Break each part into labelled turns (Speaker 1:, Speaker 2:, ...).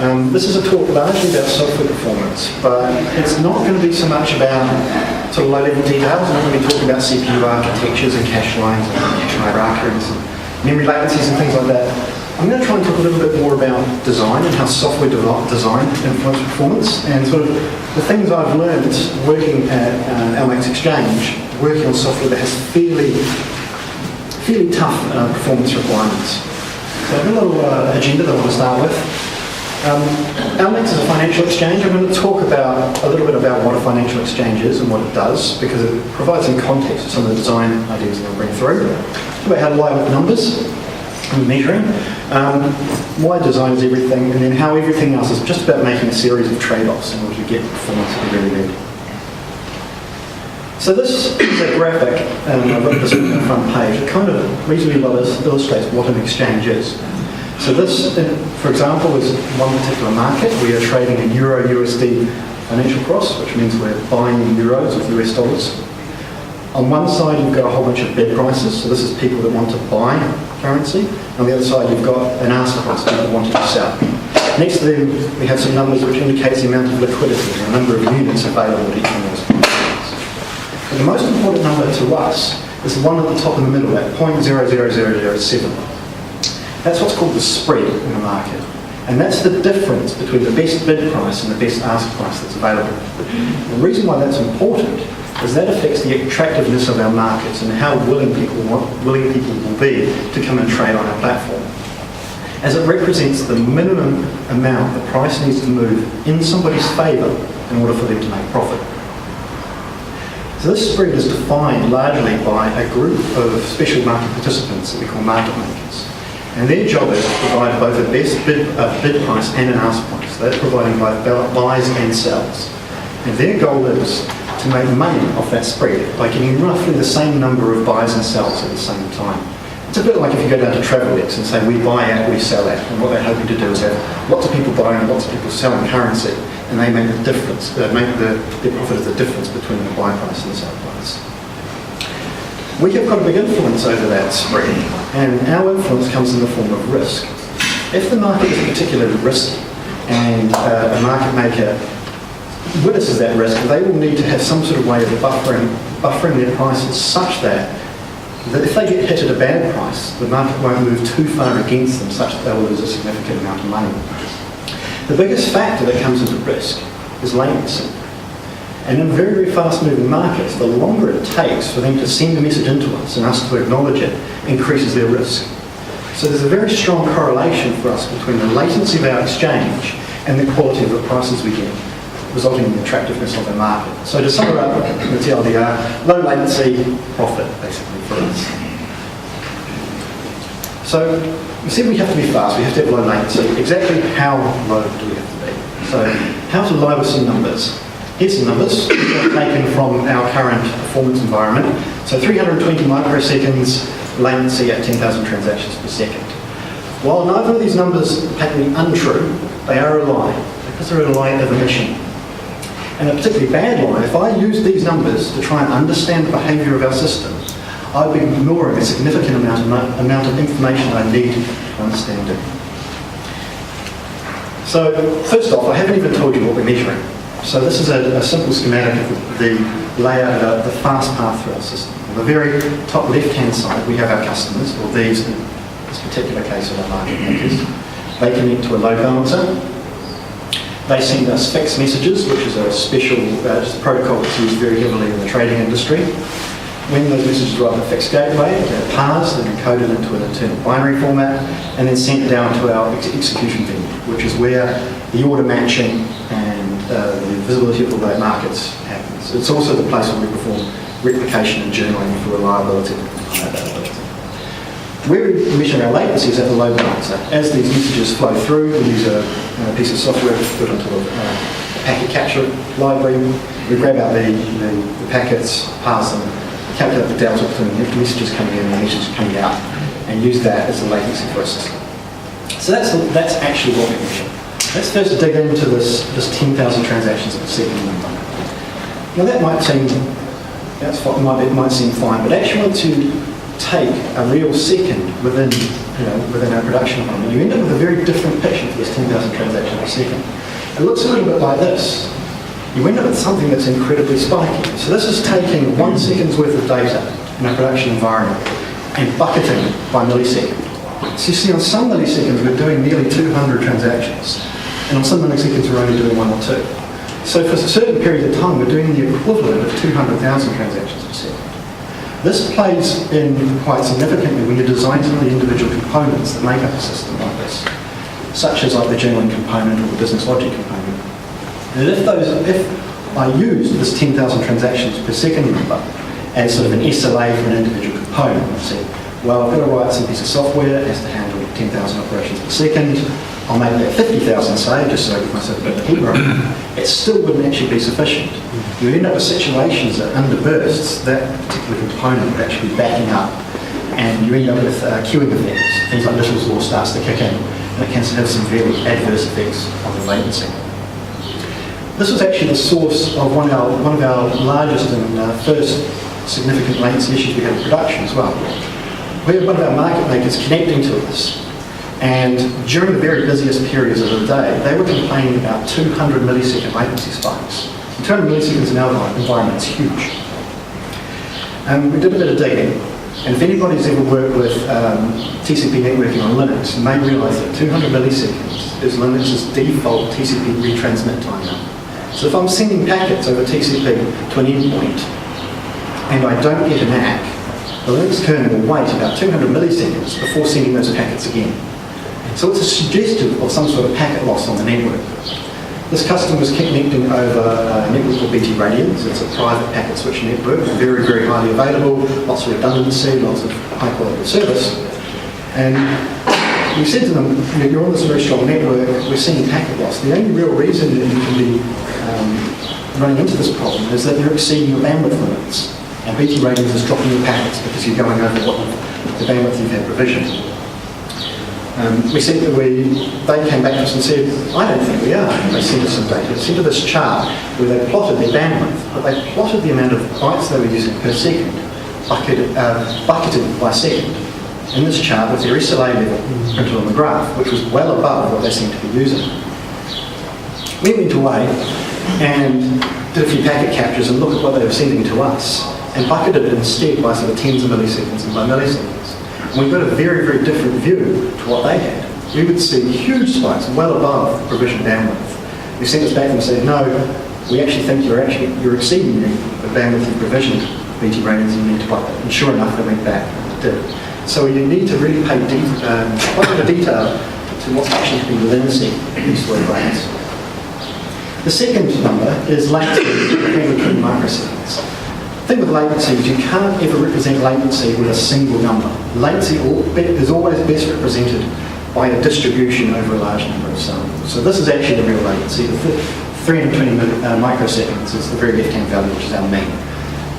Speaker 1: This is a talk largely about software performance, but it's not going to be so much about sort of low-level details. I'm not going to be talking about CPU architectures and cache lines and cache hierarchies and memory latencies and things like that. I'm going to try and talk a little bit more about design and how software design influences performance, and sort of the things I've learned working at LMAX Exchange, working on software that has fairly tough performance requirements. So I've got a little agenda that I want to start with. LMAX is a financial exchange. I'm going to talk a little bit about what a financial exchange is and what it does, because it provides some context to some of the design ideas that I'll bring through. Talk about how to lie with numbers and measuring, why design is everything, and then how everything else is just about making a series of trade-offs in order to get the performance that we really need. So this is a graphic, I've got this on the front page. It kind of reasonably well illustrates what an exchange is. So this, for example, is one particular market. We are trading a Euro-USD financial cross, which means we're buying in euros with US dollars. On one side, you've got a whole bunch of bid prices. So this is people that want to buy currency. On the other side, you've got an ask price, people that want to sell. Next to them, we have some numbers which indicates the amount of liquidity, the number of units available at each one of those prices. But the most important number to us is the one at the top in the middle, that 0.00007. That's what's called the spread in the market. And that's the difference between the best bid price and the best ask price that's available. The reason why that's important is that affects the attractiveness of our markets and how willing people will be to come and trade on our platform. As it represents the minimum amount the price needs to move in somebody's favour in order for them to make profit. So this spread is defined largely by a group of special market participants that we call market makers. And their job is to provide both a best bid price and an ask price. They're providing both buys and sells. And their goal is to make money off that spread by getting roughly the same number of buys and sells at the same time. It's a bit like if you go down to TravelX and say, we buy at, we sell at. And what they're hoping to do is have lots of people buying and lots of people selling currency. And they make the difference, make their profit as the difference between the buy price and the sell price. We have got a big influence over that spread, and our influence comes in the form of risk. If the market is particularly risky and a market maker witnesses that risk, they will need to have some sort of way of buffering their prices such that if they get hit at a bad price, the market won't move too far against them such that they'll lose a significant amount of money. The biggest factor that comes into risk is latency. And in very, very fast-moving markets, the longer it takes for them to send a message into us and us to acknowledge it increases their risk. So there's a very strong correlation for us between the latency of our exchange and the quality of the prices we get, resulting in the attractiveness of the market. So to sum it up, the TLDR, low latency, profit, basically, for us. So we said we have to be fast, we have to have low latency. Exactly how low do we have to be? So how to lie with some numbers. Here's some numbers taken from our current performance environment. So 320 microseconds latency at 10,000 transactions per second. While neither of these numbers are patently untrue, they are a lie, because they're a lie of omission. And a particularly bad lie, if I use these numbers to try and understand the behaviour of our system, I'd be ignoring a significant amount of information I need to understand it. So first off, I haven't even told you what we're measuring. So this is a simple schematic of the layout of the fast path through our system. On the very top left-hand side, we have our customers, or these in this particular case are our market makers. They connect to a load balancer. They send us fixed messages, which is a special protocol that's used very heavily in the trading industry. When those messages arrive at a fixed gateway, they're parsed and encoded into an internal binary format, and then sent down to our execution venue, which is where the order matching and the visibility of all those markets happens. It's also the place where we perform replication and journaling for reliability and high availability. Where we measure our latency is at the load balancer. As these messages flow through, we use a piece of software put into a packet capture library. We grab out the packets, parse them, calculate the delta between the messages coming in and the messages coming out, and use that as the latency for our system. So that's actually what we measure. Let's first dig into this 10,000 transactions per second number. Now that might seem fine, but actually to take a real second within our production environment, you end up with a very different picture for this 10,000 transactions a second. It looks a little bit like this. You end up with something that's incredibly spiky. So this is taking 1 second's worth of data in a production environment and bucketing by millisecond. So you see on some milliseconds we're doing nearly 200 transactions, and on some milliseconds we're only doing 1 or 2. So for a certain period of time we're doing the equivalent of 200,000 transactions per second. This plays in quite significantly when you're designing some of the individual components that make up a system like this, such as like the journaling component or the business logic component. And if I use this 10,000 transactions per second number as sort of an SLA for an individual component, I say, well, I've got to write some piece of software that has to handle 10,000 operations per second. I'll make that 50,000 say, just so I give myself a bit of heat room. It still wouldn't actually be sufficient. You end up with situations that under bursts, that particular component would actually be backing up, and you end up with queuing effects. Things like Little's law starts to kick in, and it can have some very adverse effects on the latency. This was actually the source of one of our largest and first significant latency issues we had in production as well. We had one of our market makers connecting to us, and during the very busiest periods of the day, they were complaining about 200 millisecond latency spikes. And 200 milliseconds in our environment is huge. We did a bit of digging, and if anybody's ever worked with TCP networking on Linux, you may realise that 200 milliseconds is Linux's default TCP retransmit time now. So if I'm sending packets over TCP to an endpoint, and I don't get a MAC, the Linux kernel will wait about 200 milliseconds before sending those packets again. So it's a suggestive of some sort of packet loss on the network. This customer was connecting over a network called BT Radians. It's a private packet switch network, very, very highly available, lots of redundancy, lots of high quality service. And we said to them, you're on this very strong network, we're seeing packet loss. The only real reason that you can be running into this problem is that you're exceeding your bandwidth limits. And BT Radians is dropping your packets because you're going over the bandwidth you've had provisioned. We said that they came back to us and said, I don't think we are. And they sent us some data. They sent us this chart where they plotted their bandwidth, but they plotted the amount of bytes they were using per second, bucketed by second, in this chart with their SLA level printed on the graph, which was well above what they seemed to be using. We went away and did a few packet captures and looked at what they were sending to us, and bucketed it instead by sort of tens of milliseconds and by milliseconds. And we got a very, very different view to what they had. We would see huge spikes well above the provisioned bandwidth. They sent us back and said, no, we actually think you're exceeding the bandwidth you provisioned BT Radians, you need to up it. And sure enough, they went back and did. So you need to really pay quite a bit of detail to what's actually happening within these sort of rates. The second number is latency between microseconds. The thing with latency is you can't ever represent latency with a single number. Latency is always best represented by a distribution over a large number of samples. So this is actually the real latency. The 320 microseconds is the very left-hand value, which is our mean.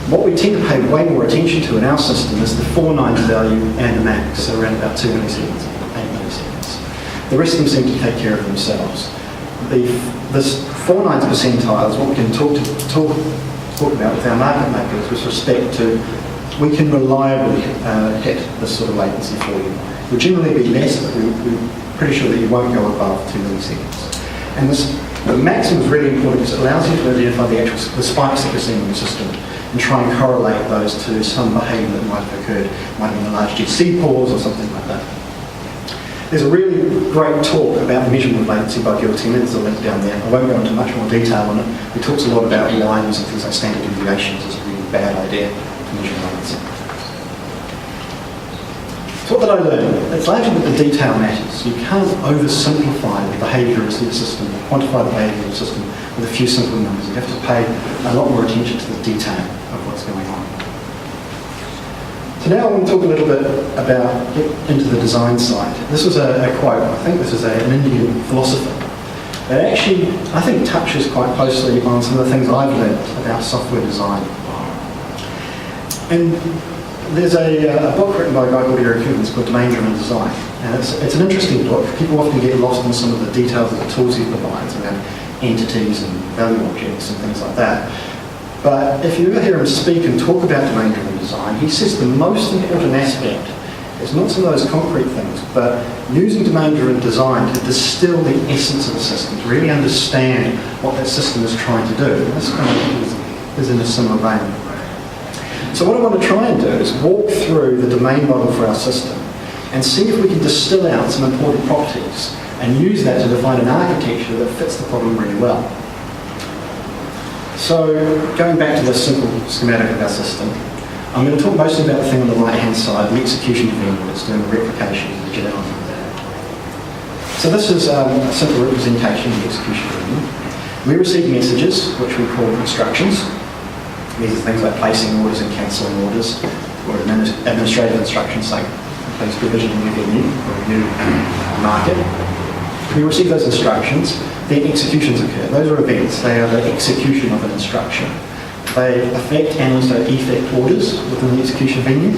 Speaker 1: What we tend to pay way more attention to in our system is the 4 nines value and the max, so around about 2 milliseconds, 8 milliseconds. The rest of them seem to take care of themselves. This 4 nines percentile is what we can talk about with our market makers with respect to we can reliably hit this sort of latency for you. It will generally be less, but we're pretty sure that you won't go above 2 milliseconds. And the maximum is really important because it allows you to identify the spikes that we're seeing in the system and try and correlate those to some behaviour that might have occurred. It might have been a large GC pause or something like that. There's a really great talk about measurement of latency by Gil Tim. There's a link down there. I won't go into much more detail on it. He talks a lot about lines and things like standard deviations. It's a really bad idea to measure latency. So what did I learn? It's largely that the detail matters. You can't oversimplify the behaviour of the system, quantify the behaviour of the system with a few simple numbers. You have to pay a lot more attention to the detail of what's going on. So now I want to talk a little bit about into the design side. This was a quote. I think this is an Indian philosopher. It actually, I think, touches quite closely on some of the things I've learned about software design. And there's a book written by a guy called Eric Hughes called Domain-Driven Design. And it's an interesting book. People often get lost in some of the details of the tools he provides around entities and value objects and things like that. But if you ever hear him speak and talk about domain-driven design, he says the most important aspect is not some of those concrete things, but using domain-driven design to distill the essence of the system, to really understand what that system is trying to do. And this kind of is in a similar vein. So what I want to try and do is walk through the domain model for our system and see if we can distill out some important properties and use that to define an architecture that fits the problem really well. So going back to this simple schematic of our system, I'm going to talk mostly about the thing on the right-hand side, the execution venue that's doing the replication of the JVM. So this is a simple representation of the execution venue. We receive messages, which we call instructions. These are things like placing orders and cancelling orders, or administrative instructions like place provision in a new venue or a new market. We receive those instructions, then executions occur. Those are events. They are the execution of an instruction. They affect and also effect orders within the execution venue.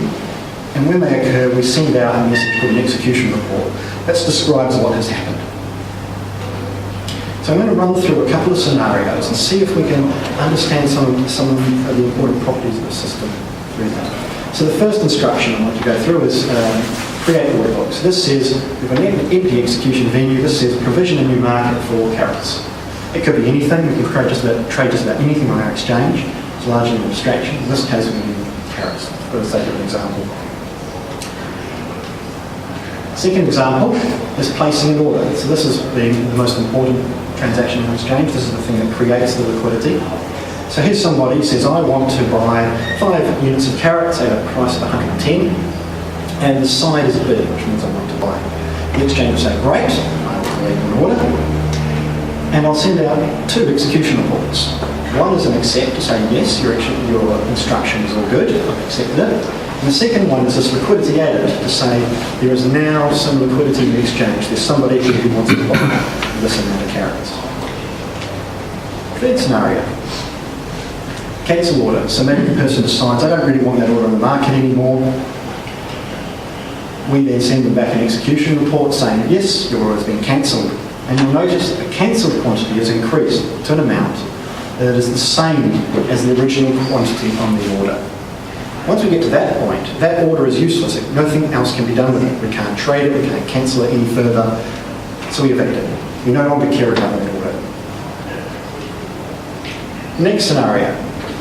Speaker 1: And when they occur, we send out a message called an execution report that describes what has happened. So I'm going to run through a couple of scenarios and see if we can understand some of the important properties of the system through that. So the first instruction I want to go through is create order books. This says, we've got an empty execution venue. This says provision a new market for all carrots. It could be anything. We can trade just about anything on our exchange. It's largely an abstraction. In this case, we're going to use carrots for the sake of an example. Second example is placing an order. So this is the most important transaction on exchange. This is the thing that creates the liquidity. So here's somebody who says, I want to buy 5 units of carrots at a price of 110, and the side is bid, which means I want to buy. The exchange will say, great, I will create an order, and I'll send out 2 execution reports. One is an accept to say, yes, your instruction is all good, I've accepted it. And the second one is this liquidity added to say, there is now some liquidity in the exchange. There's somebody who wants to buy this amount of carrots. Third scenario. Cancel order. So maybe the person decides, I don't really want that order on the market anymore. We then send them back an execution report saying, yes, your order has been cancelled. And you'll notice that the cancelled quantity is increased to an amount that is the same as the original quantity on the order. Once we get to that point, that order is useless. Nothing else can be done with it. We can't trade it, we can't cancel it any further. So we evict it. We no longer care about that order. Next scenario.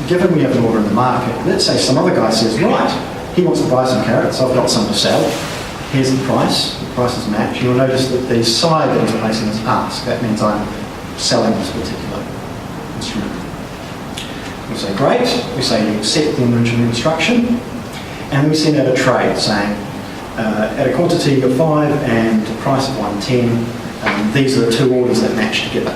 Speaker 1: Given we have an order in the market, let's say some other guy says, right, he wants to buy some carrots, I've got some to sell. Here's the price is matched. You'll notice that the side that he's placing is ask. That means I'm selling this particular instrument. We say, great. We say, you accept the original instruction. And we send out a trade saying, at a quantity of 5 and a price of 110, these are the 2 orders that match together.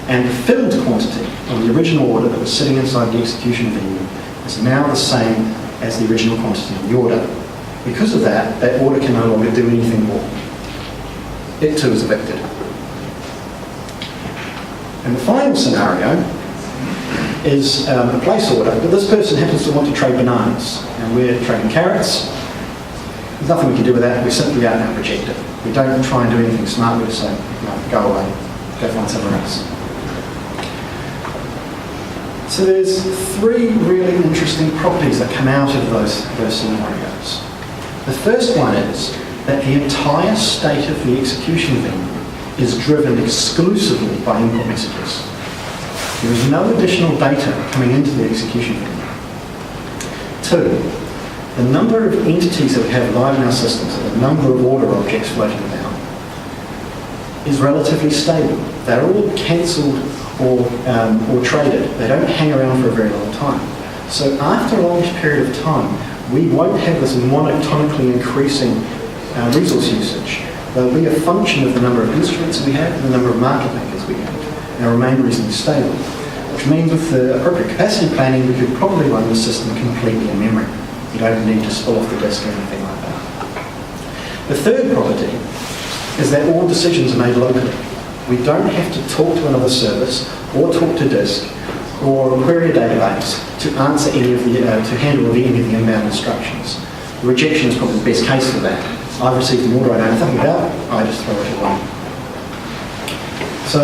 Speaker 1: And the filled quantity of the original order that was sitting inside the execution venue is now the same as the original quantity of the order. Because of that, that order can no longer do anything more. It too is evicted. And the final scenario is a place order, but this person happens to want to trade bananas, and we're trading carrots. There's nothing we can do with that. We simply out and reject it. We don't try and do anything smart. We just say, no, go away, go find somewhere else. So there's 3 really interesting properties that come out of those scenarios. The first one is that the entire state of the execution venue is driven exclusively by input messages. There is no additional data coming into the execution venue. 2, the number of entities that we have live in our systems, so the number of order objects floating about, is relatively stable. They're all cancelled or traded. They don't hang around for a very long time. So after a long period of time, we won't have this monotonically increasing resource usage. They'll be a function of the number of instruments we have and the number of market makers we have. They'll remain reasonably stable, which means with the appropriate capacity planning, we could probably run the system completely in memory. You don't need to spill off the disk or anything like that. The third property is that all decisions are made locally. We don't have to talk to another service or talk to disk or query a database to answer any of the, to handle any of the inbound instructions. The rejection is probably the best case for that. I've received an order I know nothing about, I just throw it away. So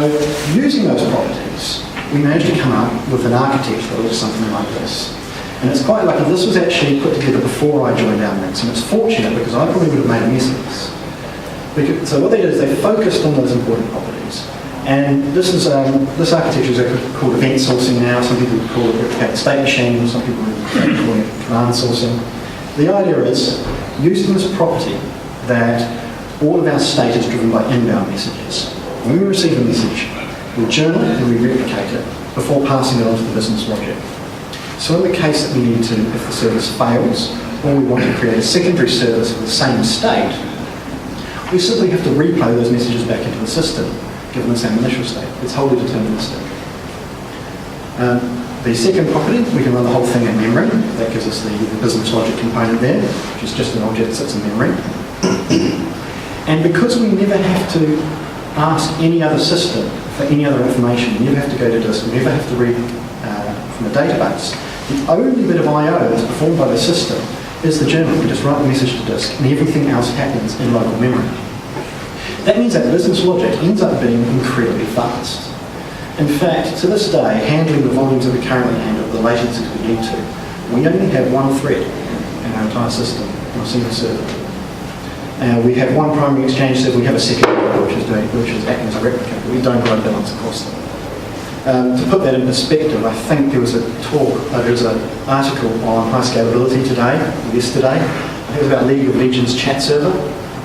Speaker 1: using those properties, we managed to come up with an architecture that looks something like this. And it's quite lucky, this was actually put together before I joined LMAX, and it's fortunate because I probably would have made a mess of this. So what they did is they focused on those important properties. And this architecture is called event sourcing now. Some people call it replicated state machine, some people call it command sourcing. The idea is using this property that all of our state is driven by inbound messages. When we receive a message, we journal it and we replicate it before passing it on to the business logic. So in the case that we need to, if the service fails, or we want to create a secondary service of the same state, we simply have to replay those messages back into the system, given the same initial state. It's wholly deterministic. The second property, we can run the whole thing in memory. That gives us the business logic component there, which is just an object that sits in memory. And because we never have to ask any other system for any other information, we never have to go to disk, we never have to read from a database, the only bit of I/O that's performed by the system is the journal. We just write the message to disk, and everything else happens in local memory. That means that business logic ends up being incredibly fast. In fact, to this day, handling the volumes that we currently handle, the latencies we need to, we only have one thread in our entire system on a single server. We have one primary exchange server, we have a second which is acting as a replica, but we don't load balance across them. To put that in perspective, I think there was an article on high scalability yesterday. I think it was about League of Legends chat server,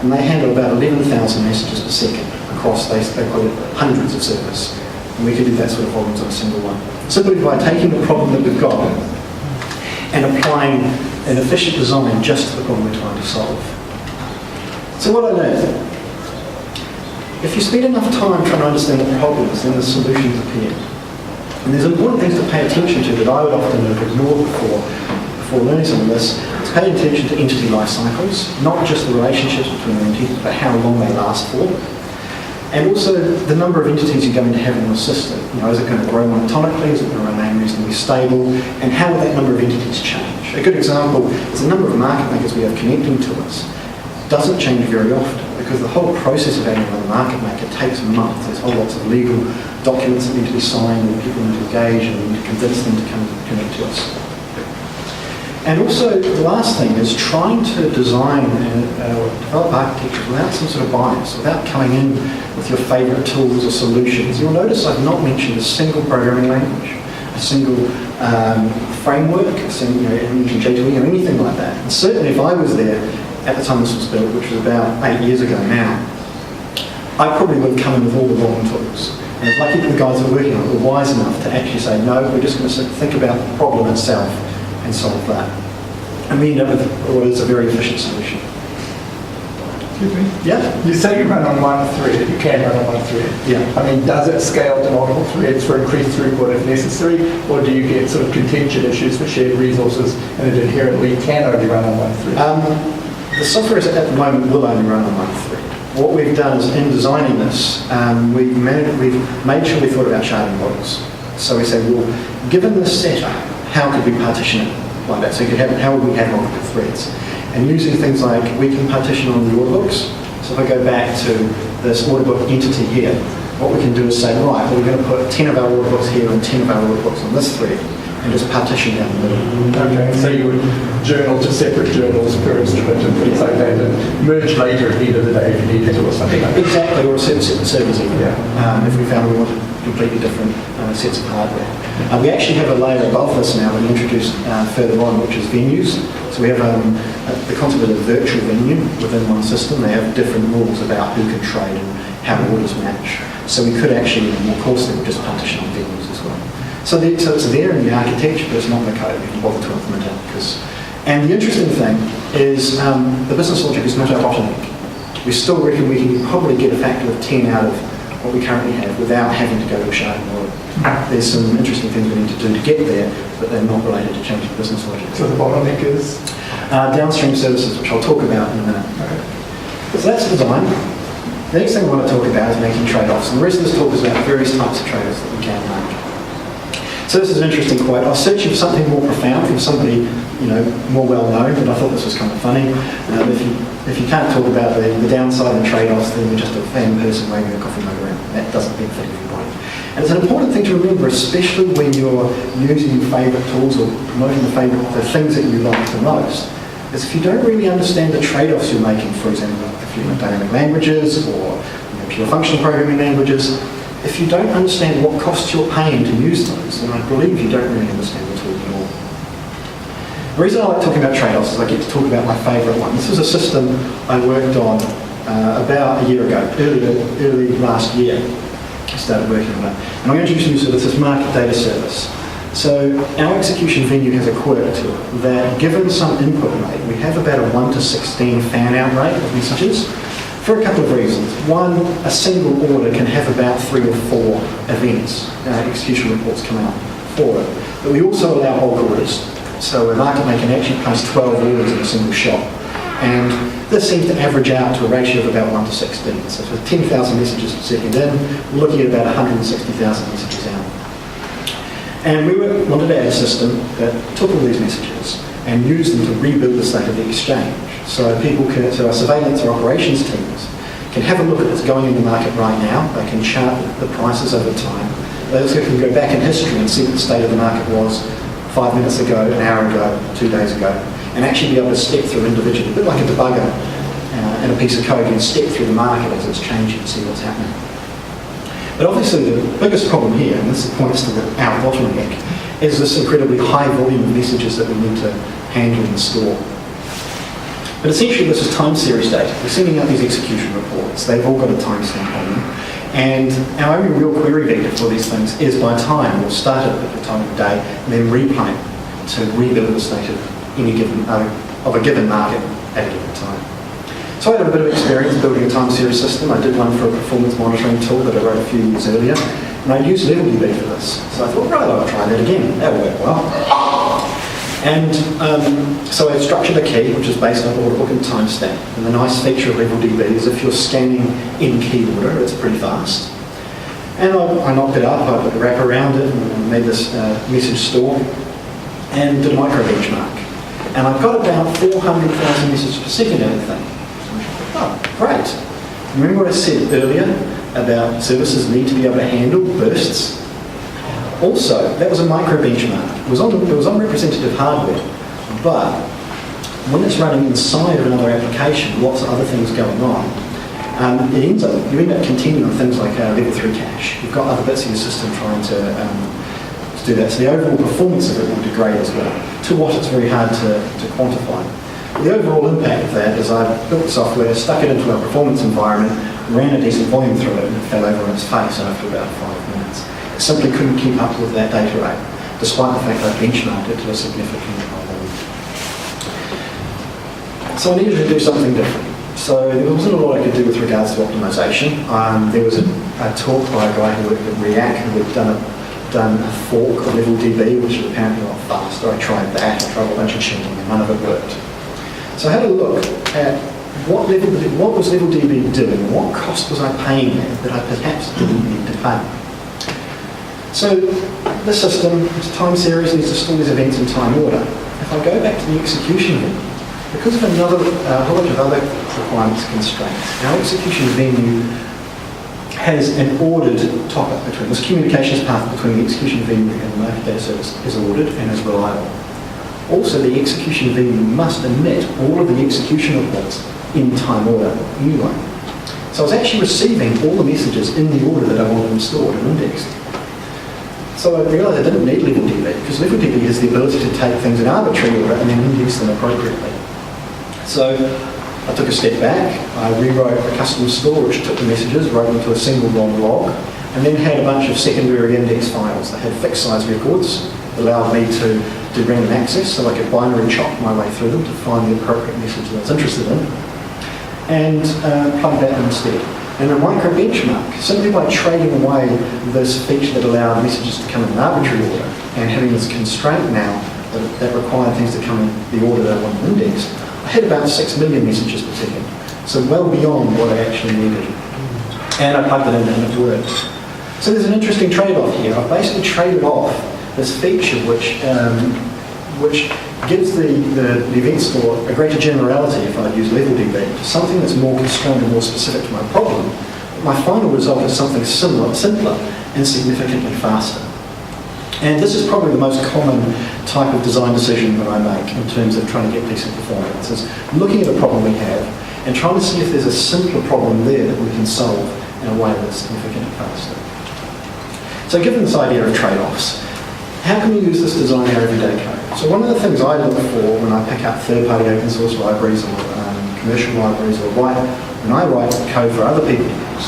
Speaker 1: and they handle about 11,000 messages per second across, they call it hundreds of servers. And we could do that sort of volumes on a single one. Simply by taking the problem that we've got and applying an efficient design just to the problem we're trying to solve. So what I learned, if you spend enough time trying to understand the problems, then the solutions appear. And there's important things to pay attention to that I would often have ignored before learning some of this. To pay attention to entity life cycles, not just the relationships between the entities, but how long they last for. And also the number of entities you're going to have in your system. Is it going to grow monotonically? Is it going to remain reasonably stable? And how will that number of entities change? A good example is the number of market makers we have connecting to us doesn't change very often because the whole process of adding another market maker takes months. There's whole lots of legal documents that need to be signed and people need to engage and we need to convince them to come connect to us. And also, the last thing is trying to design or develop architecture without some sort of bias, without coming in with your favourite tools or solutions. You'll notice I've not mentioned a single programming language, a single framework, JVM or anything like that. And certainly if I was there at the time this was built, which was about 8 years ago now, I probably would have come in with all the wrong tools. And it's lucky that the guys that are working on it were wise enough to actually say, no, we're just going to think about the problem itself and solve that. And we end up with what is a very efficient solution.
Speaker 2: Excuse me?
Speaker 1: Yeah?
Speaker 2: You say you run on one thread, you can run on one thread.
Speaker 1: Yeah.
Speaker 2: I mean, does it scale to multiple threads for increased throughput if necessary, or do you get sort of contingent issues for shared resources and it inherently can only run on one thread?
Speaker 1: The software at the moment will only run on one thread. What we've done is in designing this, we've made sure we thought about sharding models. So we say, well, given this setup, how could we partition it like that? So how would we have multiple threads? And using things like, we can partition on the order books. So if I go back to this order book entity here, what we can do is say, right, well, we're going to put 10 of our order books here and 10 of our order books on this thread, and just partition down the middle.
Speaker 2: Okay, so you would journal to separate journals per instrument and things like that, and merge later at the end of the day if you needed to or something like that.
Speaker 1: Exactly, or separate servers even. Yeah. If we found we wanted completely different sets of hardware. We actually have a layer above this now that we introduced further on, which is venues. So we have the concept of a virtual venue within one system. They have different rules about who can trade and how orders match. So we could actually, more coarsely, just partition on venues as well. So it's there in the architecture, but it's not in the code. We can bother to implement it. And the interesting thing is the business logic is not our bottleneck. We still reckon we can probably get a factor of 10 out of what we currently have without having to go to a sharding model. There's some interesting things we need to do to get there, but they're not related to changing business logic.
Speaker 2: So the bottleneck is?
Speaker 1: Downstream services, which I'll talk about in a minute. Okay. So that's design. The next thing I want to talk about is making trade-offs. And the rest of this talk is about various types of trade-offs that we can make. So this is an interesting quote. I was searching for something more profound from somebody, more well-known, but I thought this was kind of funny. If you can't talk about the downside and trade-offs, then you're just a fan person waving a coffee mug around. That doesn't benefit everybody. And it's an important thing to remember, especially when you're using your favourite tools or promoting the things that you like the most, is if you don't really understand the trade-offs you're making, for example, if you're in dynamic languages or pure functional programming languages, if you don't understand what costs you're paying to use those, then I believe you don't really understand the tool at all. The reason I like talking about trade-offs is I get to talk about my favourite one. This was a system I worked on about a year ago, early last year. I started working on it. And I'm going to introduce you to this market data service. So our execution venue has a quirk to it that, given some input rate, we have about a 1 to 16 fan-out rate of messages for a couple of reasons. One, a single order can have about 3 or 4 events, execution reports come out for it. But we also allow bulk orders. So a market maker can actually place 12 orders in a single shot. And this seems to average out to a ratio of about 1 to 16. So for 10,000 messages per second in, we're looking at about 160,000 messages out. And we wanted to add a system that took all these messages and used them to rebuild the state of the exchange. So our surveillance or operations teams can have a look at what's going in the market right now. They can chart the prices over time. They also can go back in history and see what the state of the market was 5 minutes ago, an hour ago, 2 days ago, and actually be able to step through individually, a bit like a debugger and a piece of code, and step through the market as it's changing and see what's happening. But obviously the biggest problem here, and this points to our bottleneck, is this incredibly high volume of messages that we need to handle and store. But essentially this is time series data. We're sending out these execution reports. They've all got a timestamp on them. And our only real query vector for these things is by time. We'll start it at the time of the day and then replay it to rebuild the state of a given market at a given time. So I had a bit of experience building a time series system. I did one for a performance monitoring tool that I wrote a few years earlier. And I used LevelDB for this. So I thought, right, I'll try that again. That'll work well. And so I structured a key, which is based on order book and timestamp. And the nice feature of LevelDB is if you're scanning in key order, it's pretty fast. And I knocked it up, I put a wrap around it, and made this message store, and did a micro benchmark. And I've got about 400,000 messages per second out of the thing. Oh, great. Remember what I said earlier about services need to be able to handle bursts? Also, that was a micro benchmark. It was on representative hardware, but when it's running inside of another application, lots of other things going on, you end up contending on things like level 3 cache. You've got other bits of your system trying to do that. So the overall performance of it will degrade as well. To what it's very hard to quantify. The overall impact of that is I built software, stuck it into a performance environment, ran a decent volume through it, and it fell over on its face after about 5 minutes. It simply couldn't keep up with that data rate, despite the fact I benchmarked it to a significantly high volume. So I needed to do something different. So there wasn't a lot I could do with regards to optimization. There was a talk by a guy who worked at React who had done a fork of LevelDB, which was apparently a lot faster. I tried that, I tried a bunch of cheating, and none of it worked. So I had a look at what was LevelDB doing, what cost was I paying there that I perhaps didn't need to pay. So the system, this time series, needs to store these events in time order. If I go back to the execution venue, because of a whole bunch of other requirements and constraints, our execution venue has an ordered top-up between this communications path between the execution venue and the market data service is ordered and is reliable. Also, the execution venue must emit all of the execution reports in time order anyway. So I was actually receiving all the messages in the order that I wanted them stored and indexed. So I realised I didn't need LevelDB, because LevelDB has the ability to take things in arbitrary order and then index them appropriately. So I took a step back, I rewrote a custom store which took the messages, wrote them to a single long log, and then had a bunch of secondary index files that had fixed size records that allowed me to do random access, so I could binary chop my way through them to find the appropriate message that I was interested in, and plug that in instead. And a micro benchmark, simply by trading away this feature that allowed messages to come in an arbitrary order and having this constraint now that required things to come in the order that I wanted indexed, I had about 6 million messages per second, so well beyond what I actually needed. And I plugged it in and it worked. So there's an interesting trade-off here. I've basically traded off this feature which gives the event store a greater generality if I use LevelDB to something that's more constrained and more specific to my problem. My final result is something simpler and significantly faster. And this is probably the most common type of design decision that I make in terms of trying to get decent performance, is looking at a problem we have and trying to see if there's a simpler problem there that we can solve in a way that's significantly faster. So given this idea of trade-offs, how can we use this design in our everyday code? So one of the things I look for when I pick up third-party open source libraries or commercial libraries, or when I write code for other people to use,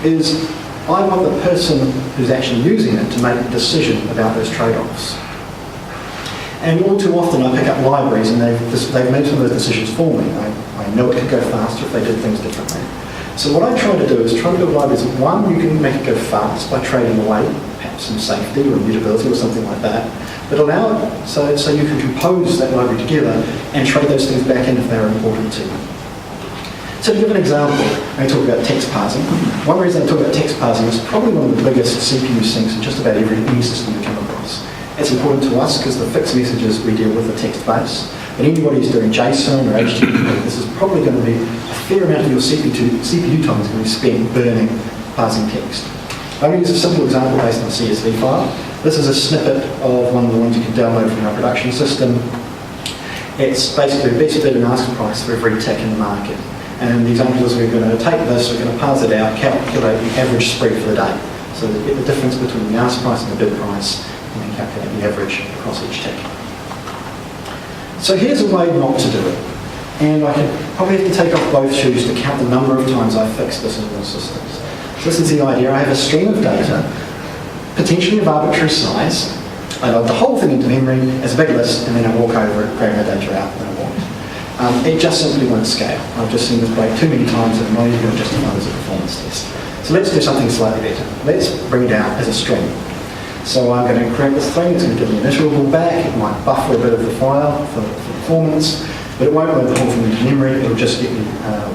Speaker 1: is I want the person who's actually using it to make a decision about those trade-offs. And all too often I pick up libraries and they've made some of those decisions for me. I know it could go faster if they did things differently. So what I try to do is try to build libraries that, one, you can make it go fast by trading away perhaps some safety or immutability or something like that, but allow it so you can compose that library together and trade those things back in if they're important to you. So to give an example, I talk about text parsing. One reason I talk about text parsing is probably one of the biggest CPU sinks in just about any system we come across. It's important to us because the fixed messages we deal with are text-based. But anybody who's doing JSON or HTTP, this is probably going to be a fair amount of your CPU time is going to be spent burning parsing text. I'm going to use a simple example based on a CSV file. This is a snippet of one of the ones you can download from our production system. It's basically a best bid and ask price for every tick in the market. And the example is we're going to take this, we're going to parse it out, calculate the average spread for the day. So that we get the difference between the ask price and the bid price, and then calculate the average across each tick. So here's a way not to do it. And I could probably have to take off both shoes to count the number of times I fixed this in the systems. So this is the idea. I have a stream of data, potentially of arbitrary size. I load the whole thing into memory as a big list, and then I walk over it, grab my data out when I want. It just simply won't scale. I've just seen this break too many times and I'm not even going to justify this as a performance test. So let's do something slightly better. Let's bring it out as a string. So I'm going to create this thing, it's going to give me an iterable back, it might buffer a bit of the file for performance, but it won't load the whole thing into memory, it'll just get me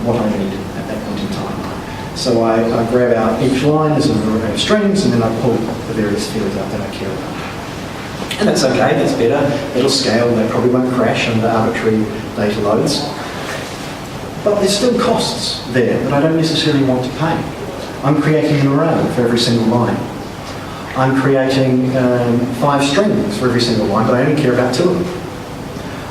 Speaker 1: what I need at that point in time. So I grab out each line as an array of strings, and then I pull the various fields out that I care about. And that's okay, that's better, it'll scale, they probably won't crash under arbitrary data loads. But there's still costs there that I don't necessarily want to pay. I'm creating an array for every single line. I'm creating 5 strings for every single line, but I only care about 2 of them.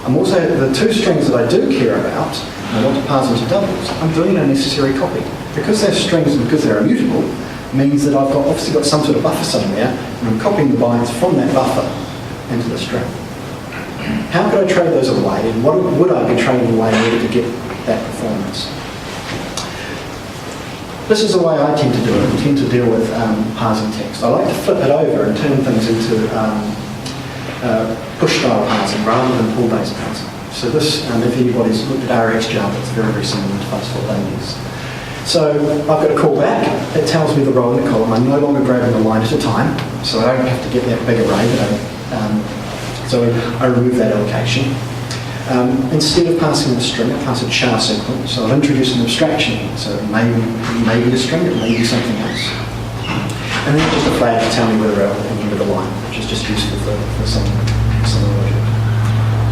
Speaker 1: I'm also, the 2 strings that I do care about, and I want to parse into doubles, I'm doing an unnecessary copy. Because they're strings and because they're immutable, means that I've obviously got some sort of buffer somewhere, and I'm copying the bytes from that buffer into the string. How could I trade those away, and what would I be trading away in order to get that performance? This is the way I tend to do it. I tend to deal with parsing text. I like to flip it over and turn things into push-style parsing rather than pull-based parsing. So this, if anybody's looked at RX Java, it's very, very similar to what they use. So I've got a callback. It tells me the row in the column. I'm no longer grabbing a line at a time, so I don't have to get that big array. So I remove that allocation. Instead of passing a string, I pass a char sequence. So I'll introduce an abstraction. So it may be a string, it may be something else. And then just a flag to tell me whether I'm at the end of the line, which is just useful for some logic.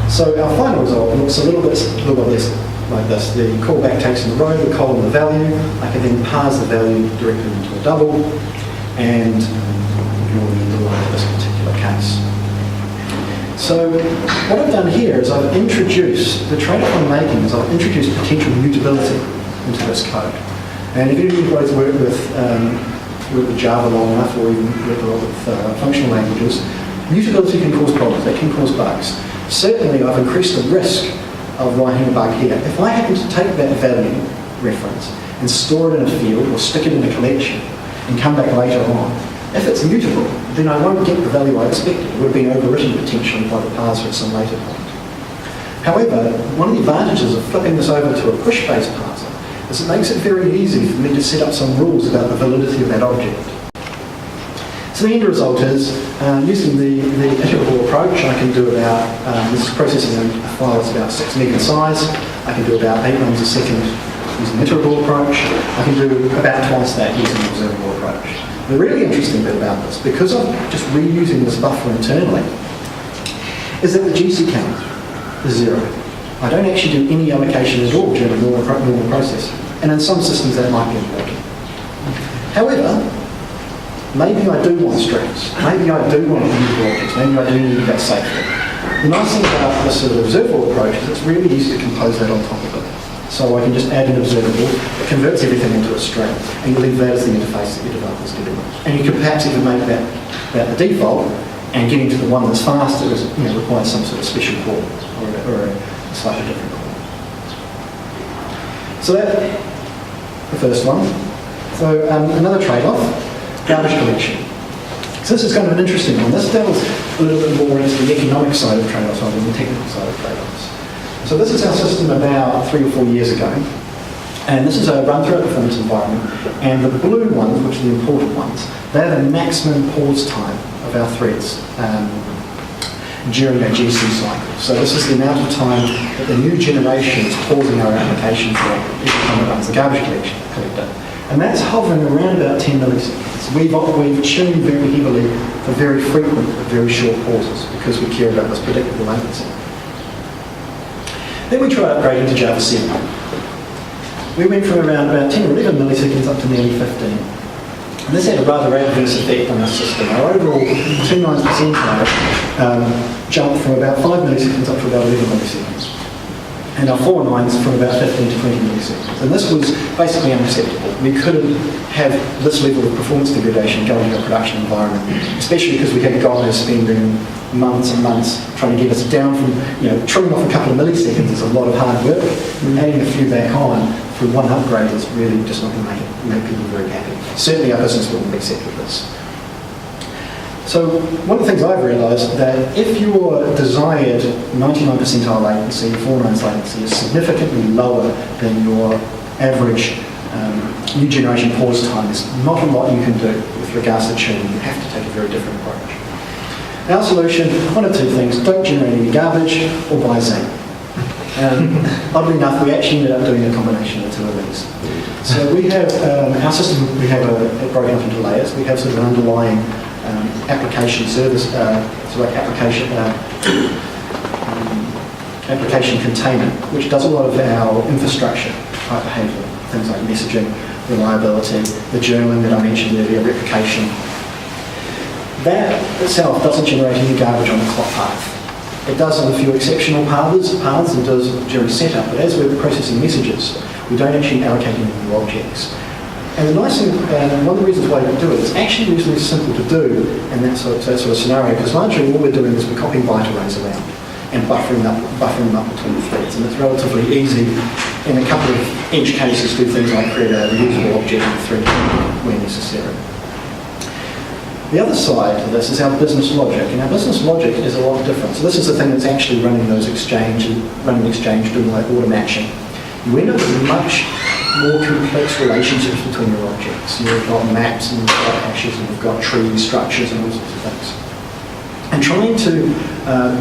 Speaker 1: So our final result looks a little bit less like this. The callback takes in the row, the column, the value. I can then parse the value directly into a double and ignore the end of the line in this particular case. So what I've done here is I've introduced, the trade-off I'm making is I've introduced potential mutability into this code. And if anybody's worked with Java long enough, or even worked a lot with functional languages, mutability can cause problems, they can cause bugs. Certainly I've increased the risk of writing a bug here. If I happen to take that value reference and store it in a field or stick it in a collection and come back later on, if it's mutable, then I won't get the value I expected. It would have been overwritten potentially by the parser at some later point. However, one of the advantages of flipping this over to a push-based parser is it makes it very easy for me to set up some rules about the validity of that object. So the end result is, using the iterable approach, I can do about, this is processing a file that's about 6 meg in size, I can do about 8 runs a second using the iterable approach, I can do about twice that using the observable approach. The really interesting bit about this, because I'm just reusing this buffer internally, is that the GC count is 0. I don't actually do any allocation at all during a normal process. And in some systems that might be important. However, maybe I do want strings, maybe I do want immutable objects, maybe I do need that safety. The nice thing about this sort of observable approach is it's really easy to compose that on top of it. So I can just add an observable, it converts everything into a string, and you leave that as the interface that your developers get in. And you could perhaps even make that the default, and getting to the one that's faster is, requires some sort of special call or a slightly different call. So that's the first one. So another trade-off, garbage collection. So this is kind of an interesting one. This delves a little bit more into the economic side of trade-offs rather than the technical side of trade-offs. So this is our system about 3 or 4 years ago. And this is a run-through performance environment. And the blue ones, which are the important ones, they're the maximum pause time of our threads during our GC cycle. So this is the amount of time that the new generation is pausing our application for every time it runs the garbage collector. And that's hovering around about 10 milliseconds. We've tuned very heavily for very frequent, but very short pauses because we care about this predictable latency. Then we tried upgrading to Java 7. We went from around about 10 or 11 milliseconds up to nearly 15. And this had a rather adverse effect on our system. Our overall 2.9 percentile jumped from about 5 milliseconds up to about 11 milliseconds. And our 4.9s from about 15 to 20 milliseconds. And this was basically unacceptable. We couldn't have this level of performance degradation going into a production environment, especially because we had guys spending months and months trying to get us down from, trimming off a couple of milliseconds is a lot of hard work. And adding a few back on for one upgrade is really just not going to make people very happy. Certainly our business wouldn't accept this. So one of the things I've realised that if your desired 99 percentile latency, 4.9 latency is significantly lower than your average new generation pause time, there's not a lot you can do with regards to tuning. You have to take a very different approach. Our solution, one of two things, don't generate any garbage or buy Zinc. Oddly enough, we actually ended up doing a combination of the two of these. So we have, our system, we have it broken up into layers. We have sort of an underlying application service, application container, which does a lot of our infrastructure type behavior, things like messaging, reliability, the journaling that I mentioned earlier, replication. That itself doesn't generate any garbage on the clock path. It does on a few exceptional paths and does during setup, but as we're processing messages, we don't actually allocate any new objects. And the nice thing, one of the reasons why we do it, it's actually reasonably simple to do in that sort of scenario, because largely all we're doing is we're copying byte arrays around and buffering them up between the threads. And it's relatively easy, in a couple of edge cases, do things like create a reusable object in the thread where necessary. The other side to this is our business logic, and our business logic is a lot different. So this is the thing that's actually running those exchange, doing like order matching. You end up with much more complex relationships between your objects. You've got maps and you've got hashes and you've got tree structures and all sorts of things. And trying to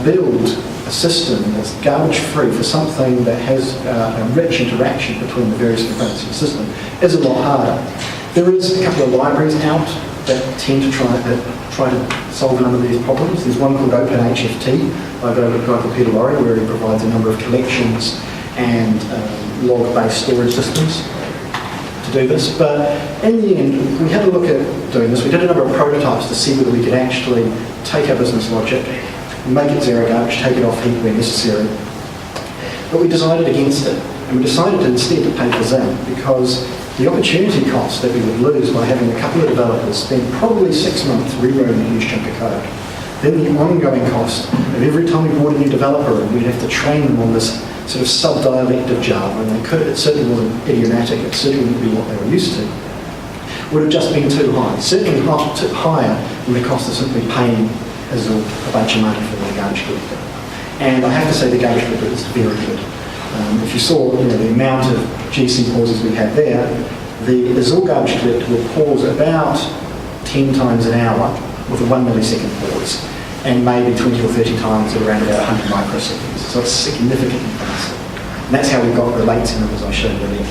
Speaker 1: build a system that's garbage free for something that has a rich interaction between the various components of the system is a lot harder. There is a couple of libraries out that tend to try to solve a number of these problems. There's one called OpenHFT by a guy called Peter Lorry, where he provides a number of collections and log-based storage systems to do this. But in the end, we had a look at doing this. We did a number of prototypes to see whether we could actually take our business logic, make it zero garbage, take it off heap where necessary. But we decided against it. And we decided instead to pay for Zen because the opportunity cost that we would lose by having a couple of developers spend probably 6 months rewriting a huge chunk of code. Then the ongoing cost of every time we brought a new developer in, we'd have to train them on this sort of sub-dialect of Java, and it certainly wasn't idiomatic, it certainly wouldn't be what they were used to, would have just been too high. Certainly higher than the cost of simply paying Azul a bunch of money for the garbage collector. And I have to say the garbage collector is very good. If you saw the amount of GC pauses we had there, the Azul garbage collector will pause about 10 times an hour with a 1 millisecond pause, and maybe 20 or 30 times at around about 100 microseconds. So it's significantly faster. And that's how we got the latency numbers I showed earlier.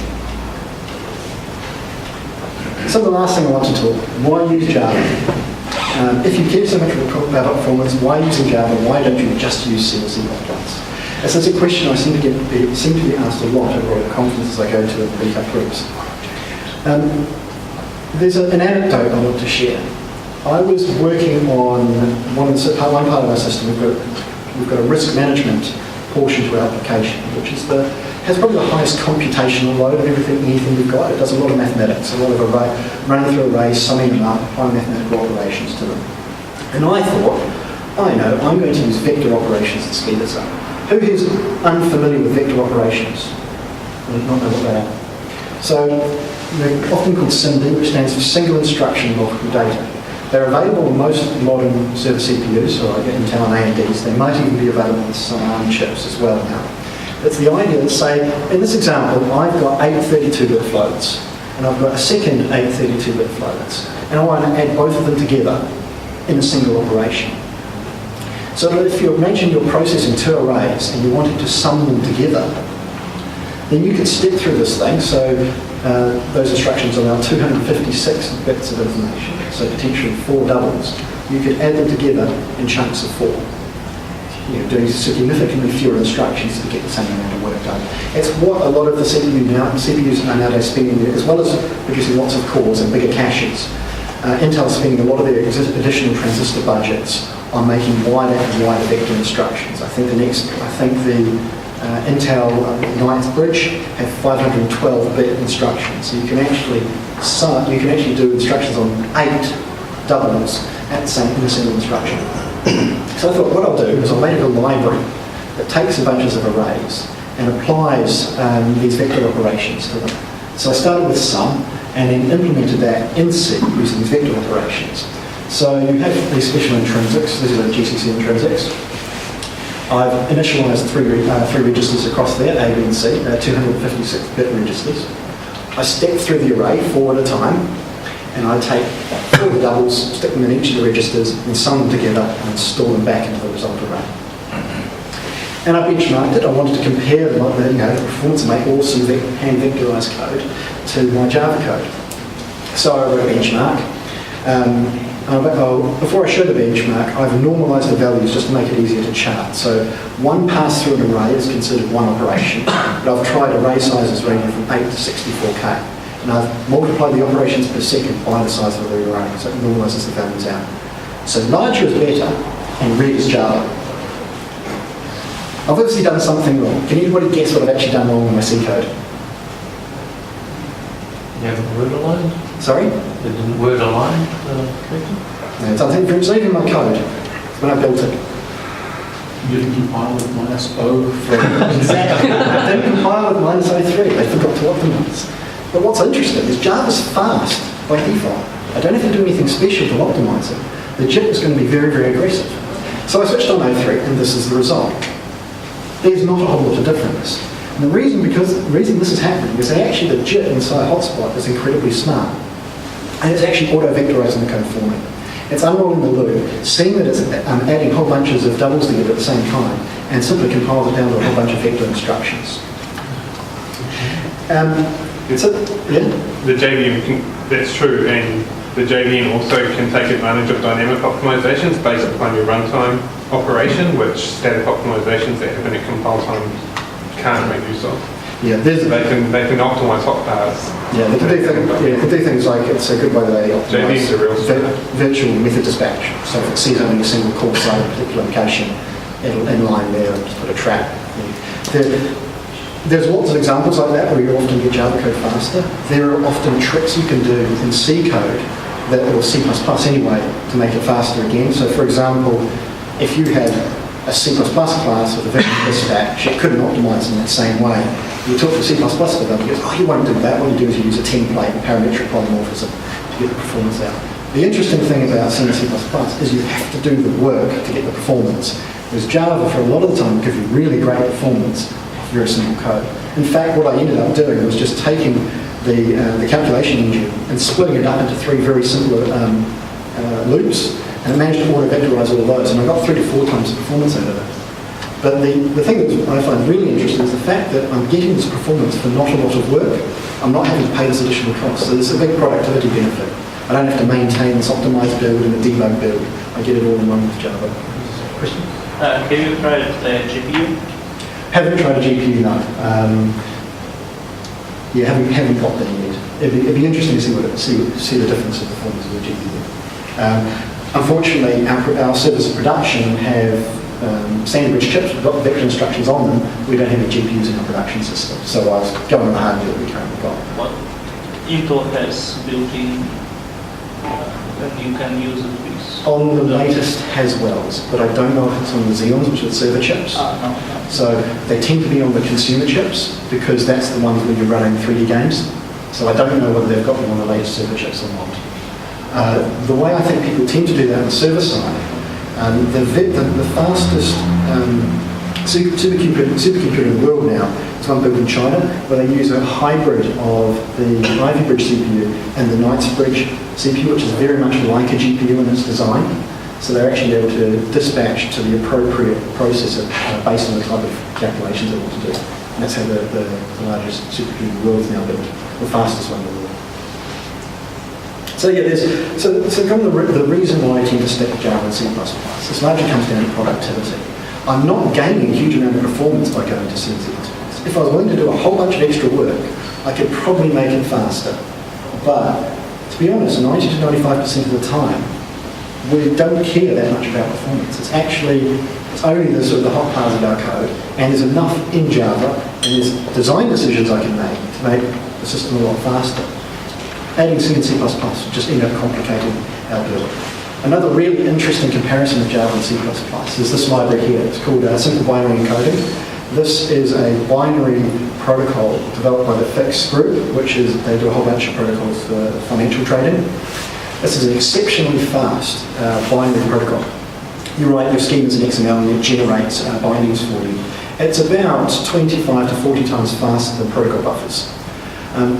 Speaker 1: So the last thing I want to talk, why use Java? If you care so much about performance, why using Java? Why don't you just use CLC pipelines? This is a question I seem to be asked a lot at all the conferences I go to at the meetup groups. There's an anecdote I want to share. I was working on one part of our system. We've got a risk management portion to our application, which is has probably the highest computational load of anything we've got. It does a lot of mathematics, a lot of running through arrays, summing them up, applying mathematical operations to them. And I thought, I'm going to use vector operations to speed this up. Who here is unfamiliar with vector operations? I do not know what they are. So they're often called SIMD, which stands for single instruction multiple data. They're available on most modern server CPUs, so like Intel and AMDs. They might even be available on some ARM chips as well now. It's the idea that, say, in this example, I've got 8 32-bit floats, and I've got a second 8 32-bit floats, and I want to add both of them together in a single operation. So if you imagine you're processing 2 arrays and you wanted to sum them together, then you could step through this thing. So those instructions allow 256 bits of information, so potentially 4 doubles. You could add them together in chunks of 4. Doing significantly fewer instructions to get the same amount of work done. It's what a lot of the CPUs are nowadays spending, as well as producing lots of cores and bigger caches. Intel's spending a lot of their additional transistor budgets on making wider and wider vector instructions. I think the Intel Knightsbridge have 512-bit instructions, so you can actually do instructions on 8 doubles in a single instruction. So I thought what I'll do is I'll make a library that takes a bunches of arrays and applies these vector operations to them. So I started with sum and then implemented that in C using these vector operations. So you have these special intrinsics. These are the GCC intrinsics. I've initialized three registers across there, A, B, and C, 256-bit registers. I step through the array 4 at a time, and I take 4 of the doubles, stick them in each of the registers, and sum them together and store them back into the result array. And I benchmarked it. I wanted to compare the performance of my awesome hand vectorized code to my Java code. So I wrote a benchmark. Before I show the benchmark, I've normalized the values just to make it easier to chart. So one pass through an array is considered one operation, but I've tried array sizes ranging from 8 to 64K. And I've multiplied the operations per second by the size of the array, so it normalizes the values out. So larger is better, and red is Java. I've obviously done something wrong. Can anybody guess what I've actually done wrong in my C code?
Speaker 3: You have a word aligned?
Speaker 1: Sorry?
Speaker 3: The word aligned correctly?
Speaker 1: No, it's not even my code. It's when I built it.
Speaker 3: You didn't compile with -O?
Speaker 1: Exactly. I didn't compile with -O3. They forgot to optimize. But what's interesting is Java's fast by default. I don't have to do anything special to optimize it. The JIT is going to be very, very aggressive. So I switched on O3, and this is the result. There's not a whole lot of difference. And the reason this is happening is that actually the JIT inside Hotspot is incredibly smart. And it's actually auto-vectorizing the code for me. It's unrolling the loop, seeing that it's adding whole bunches of doubles together at the same time, and simply compiles it down to a whole bunch of vector instructions.
Speaker 4: The JVM, that's true, and the JVM also can take advantage of dynamic optimizations based upon your runtime operation, which static optimizations that happen at compile time can't make use of.
Speaker 1: Yeah,
Speaker 4: they can optimize hot paths.
Speaker 1: Yeah, they can do things like, it's a good way they optimize virtual method dispatch. So if it sees only a single call side of a particular location, it'll inline there and just put a trap. There's lots of examples like that where you often get Java code faster. There are often tricks you can do in C code, or C++ anyway, to make it faster again. So for example, if you had a C++ class with a virtual dispatch, it couldn't optimize in that same way. You talk to C++ developer, he goes, oh, you won't do that. What you do is you use a template and parametric polymorphism to get the performance out. The interesting thing about C and C++ is you have to do the work to get the performance. Whereas Java, for a lot of the time, will give you really great performance off very simple code. In fact, what I ended up doing was just taking the calculation engine and splitting it up into 3 very simple loops, and it managed to auto-vectorize all of those, and I got 3 to 4 times the performance out of it. But the thing that I find really interesting is the fact that I'm getting this performance for not a lot of work. I'm not having to pay this additional cost, so there's a big productivity benefit. I don't have to maintain this optimized build and a debug build. I get it all in one with Java. Question?
Speaker 5: Have you tried the GPU?
Speaker 1: Haven't tried a GPU, no. Haven't got that yet. It'd be interesting to see the difference in performance of the GPU. Unfortunately, our servers of production have standard bridge chips, we've got vector instructions on them. We don't have any GPUs in our production system, so I was going on the hardware that we currently got.
Speaker 5: What Intel has built-in, and you can use it with.
Speaker 1: On the latest Haswells, but I don't know if it's on the Xeons, which are the server chips.
Speaker 5: No.
Speaker 1: So they tend to be on the consumer chips because that's the ones where you're running 3D games. So I don't know whether they've got them on the latest server chips or not. The way I think people tend to do that on the server side, the fastest supercomputer in the world now is one built in China, where they use a hybrid of the Ivy Bridge CPU and the Knightsbridge CPU, which is very much like a GPU in its design. So they're actually able to dispatch to the appropriate processor based on the type of calculations they want to do. And that's how the largest supercomputer in the world is now built, the fastest one in the world. So yeah, the reason why I tend to stick with Java and C++, this largely comes down to productivity. I'm not gaining a huge amount of performance by going to C and C++. If I was willing to do a whole bunch of extra work, I could probably make it faster. But to be honest, 90 to 95% of the time, we don't care that much about performance. It's only the sort of the hot parts of our code, and there's enough in Java, and there's design decisions I can make to make the system a lot faster. Adding C and C++ just end up complicating our build. Another really interesting comparison of Java and C++ is this library here. It's called Simple Binary Encoding. This is a binary protocol developed by the FIX group, they do a whole bunch of protocols for financial trading. This is an exceptionally fast binary protocol. You write your schemas in XML and it generates bindings for you. It's about 25 to 40 times faster than protocol buffers.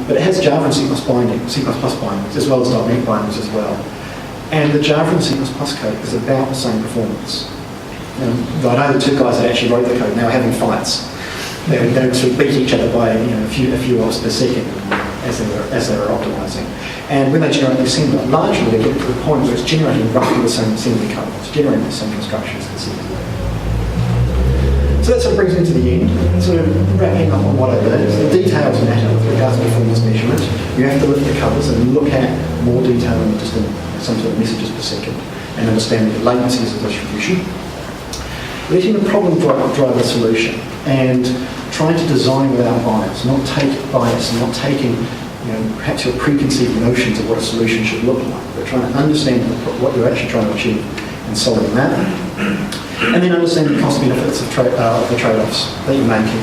Speaker 1: But it has Java and C++ bindings, as well as .NET bindings as well. And the Java and C++ code is about the same performance. I know the two guys that actually wrote the code now are having fights. They sort of beat each other by a few ops per second as they were optimizing. And when they generate the assembly, largely they get to the point where it's generating roughly the same assembly code. It's generating the same instructions as the assembly. So that sort of brings me to the end. Sort of wrapping up on what I learned. The details matter with regards to performance measurement. You have to lift the covers and look at more detail than just some sort of messages per second and understanding the latencies of distribution. Letting the problem drive the solution and trying to design without bias, not take bias and not taking perhaps your preconceived notions of what a solution should look like, but trying to understand what you're actually trying to achieve and solving that. And then understanding the cost benefits of the trade-offs that you're making.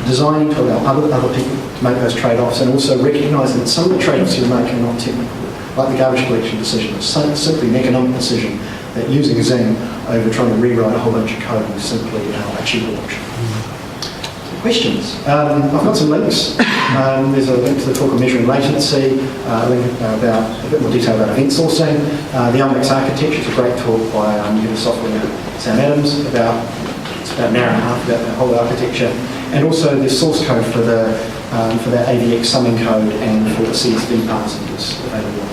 Speaker 1: Designing to allow other people to make those trade-offs, and also recognising that some of the trade-offs you make are not technical, like the garbage collection decision. It's simply an economic decision that using Zing over trying to rewrite a whole bunch of code is simply a cheaper option. Questions? I've got some links. There's a link to the talk on measuring latency, a link about a bit more detail about event sourcing. The LMAX architecture is a great talk by the software Sam Adams it's about an hour and a half about the whole architecture, and also the source code for that AVX summing code and for the CSV parsing is available.